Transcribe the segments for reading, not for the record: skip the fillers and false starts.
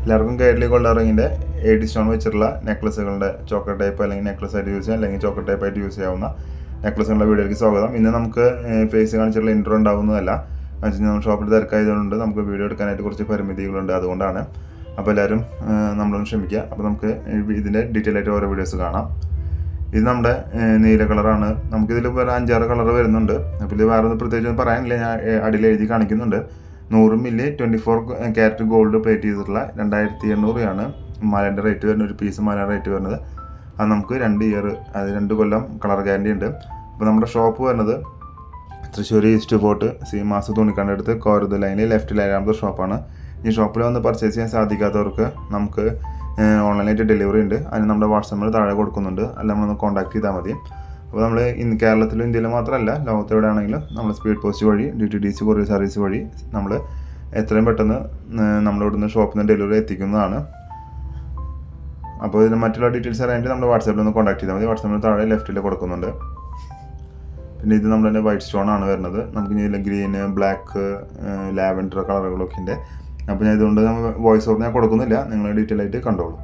എല്ലാവർക്കും Kairali gold റിങ്ങിൻ്റെ 8 stone വെച്ചിട്ടുള്ള നെക്ലസുകളുടെ choker type അല്ലെങ്കിൽ നെക്ലസ് ആയിട്ട് യൂസ് ചെയ്യാം, അല്ലെങ്കിൽ ചോക്കർ ടൈപ്പ് ആയിട്ട് യൂസ് ചെയ്യാവുന്ന നെക്ലസുകളുടെ വീഡിയോയിലേക്ക് സ്വാഗതം. ഇന്ന് നമുക്ക് ഫേസ് കാണിച്ചിട്ടുള്ള ഇൻട്രോ ഉണ്ടാവുന്നതല്ല, നമ്മൾ ഷോപ്പിൽ തിരക്കായതുകൊണ്ട് നമുക്ക് വീഡിയോ എടുക്കാനായിട്ട് കുറച്ച് പരിമിതികളുണ്ട്, അതുകൊണ്ടാണ്. അപ്പോൾ എല്ലാവരും നമ്മളൊന്ന് ക്ഷമിക്കുക. അപ്പോൾ നമുക്ക് ഇതിൻ്റെ ഡീറ്റെയിൽ ആയിട്ട് ഓരോ വീഡിയോസ് കാണാം. ഇത് നമ്മുടെ നീല കളറാണ്. നമുക്കിതിൽ വേറെ 5-6 കളർ വരുന്നുണ്ട്. അപ്പോൾ ഇത് വേറെ പ്രത്യേകിച്ച് പറയാനില്ല, ഞാൻ അടിയിൽ എഴുതി കാണിക്കുന്നുണ്ട്. 100 മില്ലി 24 ക്യാരറ്റ് ഗോൾഡ് പ്ലേറ്റ് ചെയ്തിട്ടുള്ള 2800 മാലേൻ്റെ റേറ്റ് വരുന്നത്. ഒരു പീസ് മാല റേറ്റ് വരുന്നത്. അത് നമുക്ക് 2 ഇയർ, അത് 2 കൊല്ലം കളർ ഗ്യാരണ്ടി ഉണ്ട്. അപ്പോൾ നമ്മുടെ ഷോപ്പ് വരുന്നത് തൃശ്ശൂർ ഈസ്റ്റ് ഫോർട്ട് സീമാസ് തുണിക്കണ്ടടുത്ത് കോരുത് ലൈനിൽ ലെഫ്റ്റ് 7ാമത്തെ ഷോപ്പാണ്. ഈ ഷോപ്പിൽ വന്ന് പർച്ചേസ് ചെയ്യാൻ സാധിക്കാത്തവർക്ക് നമുക്ക് ഓൺലൈനായിട്ട് ഡെലിവറി ഉണ്ട്. അതിന് നമ്മുടെ വാട്സാപ്പിൽ താഴെ കൊടുക്കുന്നുണ്ട്, അല്ല നമ്മളൊന്ന് കോൺടാക്ട് ചെയ്താൽ മതി. അപ്പോൾ നമ്മൾ കേരളത്തിലും ഇന്ത്യയിലും മാത്രമല്ല, ലോകത്തെവിടെ ആണെങ്കിലും നമ്മൾ സ്പീഡ് പോസ്റ്റ് വഴി DTDC കൊറിയർ സർവീസ് വഴി നമ്മൾ എത്രയും പെട്ടെന്ന് നമ്മളിവിടുന്ന് ഷോപ്പിൽ നിന്ന് ഡെലിവറി എത്തിക്കുന്നതാണ്. അപ്പോൾ ഇതിന് മറ്റുള്ള ഡീറ്റെയിൽസ് അറിയാനായിട്ട് നമ്മുടെ വാട്സാപ്പിൽ ഒന്ന് കോൺടാക്ട് ചെയ്താൽ മതി. വാട്സാപ്പിൽ താഴെ ലെഫ്റ്റിൽ കൊടുക്കുന്നുണ്ട്. പിന്നെ ഇത് നമ്മുടെ വൈറ്റ് സ്റ്റോൺ ആണ് വരുന്നത്. നമുക്ക് ഇതിൽ ഗ്രീന്, ബ്ലാക്ക്, ലാവൻഡർ കളറുകളൊക്കെ ഉണ്ട്. അപ്പോൾ ഞാൻ ഇതുകൊണ്ട് നമ്മൾ വോയിസ് ഓവർ ഞാൻ കൊടുക്കുന്നില്ല, നിങ്ങൾ ഡീറ്റെയിൽ ആയിട്ട് കണ്ടോളൂ.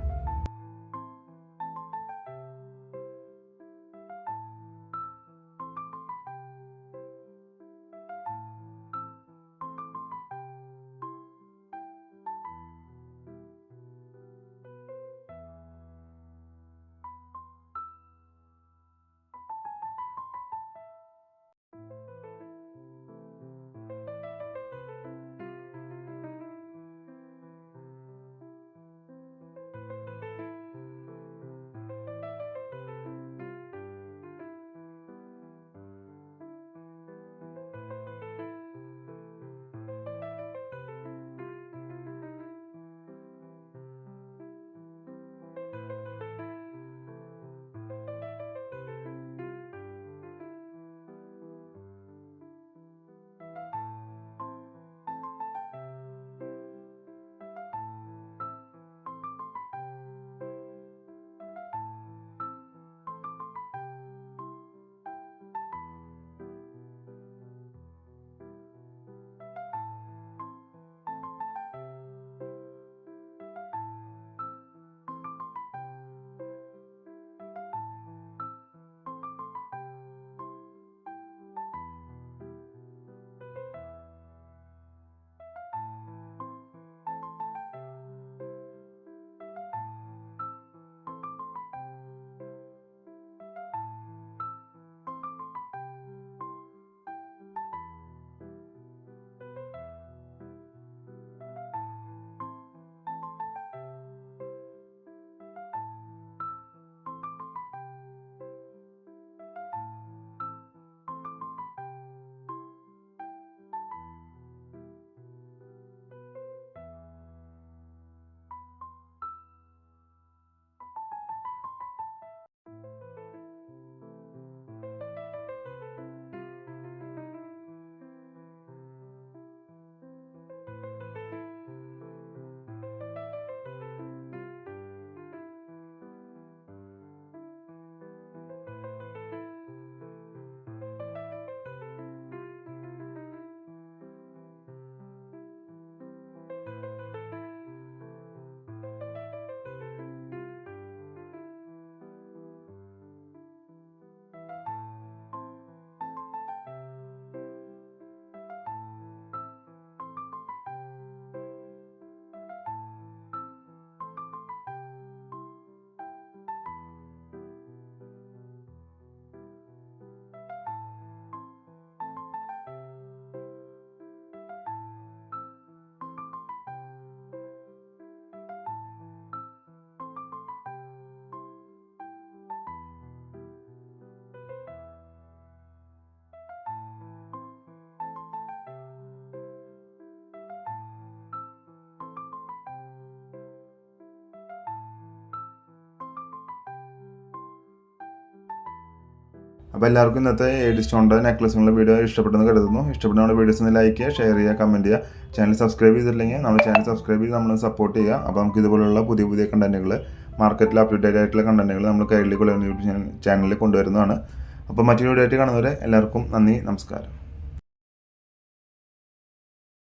അപ്പോൾ എല്ലാവർക്കും ഇന്നത്തെ 8 സ്റ്റോണിൻ്റെ നെക്ലസുകളുടെ വീഡിയോ ഇഷ്ടപ്പെട്ടെന്ന് കരുതുന്നു. ഇഷ്ടപ്പെട്ട നമ്മുടെ വീഡിയോസ് ഒന്ന് ലൈക്ക് ചെയ്യുക, ഷെയർ ചെയ്യുക, കമൻറ്റ് ചെയ്യുക. ചാനൽ സബ്സ്ക്രൈബ് ചെയ്തിട്ടില്ലെങ്കിൽ നമ്മുടെ ചാനൽ സബ്സ്ക്രൈബ് ചെയ്ത് നമ്മൾ സപ്പോർട്ട് ചെയ്യുക. അപ്പോൾ നമുക്ക് ഇതുപോലുള്ള പുതിയ പുതിയ കണ്ടൻറ്റുകൾ, മാർക്കറ്റിൽ അപ്ഡേറ്റഡ് ആയിട്ടുള്ള കണ്ടൻറ്റുകൾ നമ്മൾ കൈരളി ഗോൾഡ് യൂട്യൂബ് ചാനലിൽ കൊണ്ടുവരുന്നതാണ്. അപ്പോൾ മറ്റൊരു വീഡിയോ ആയിട്ട് കാണുന്നവരെ എല്ലാവർക്കും നന്ദി, നമസ്കാരം.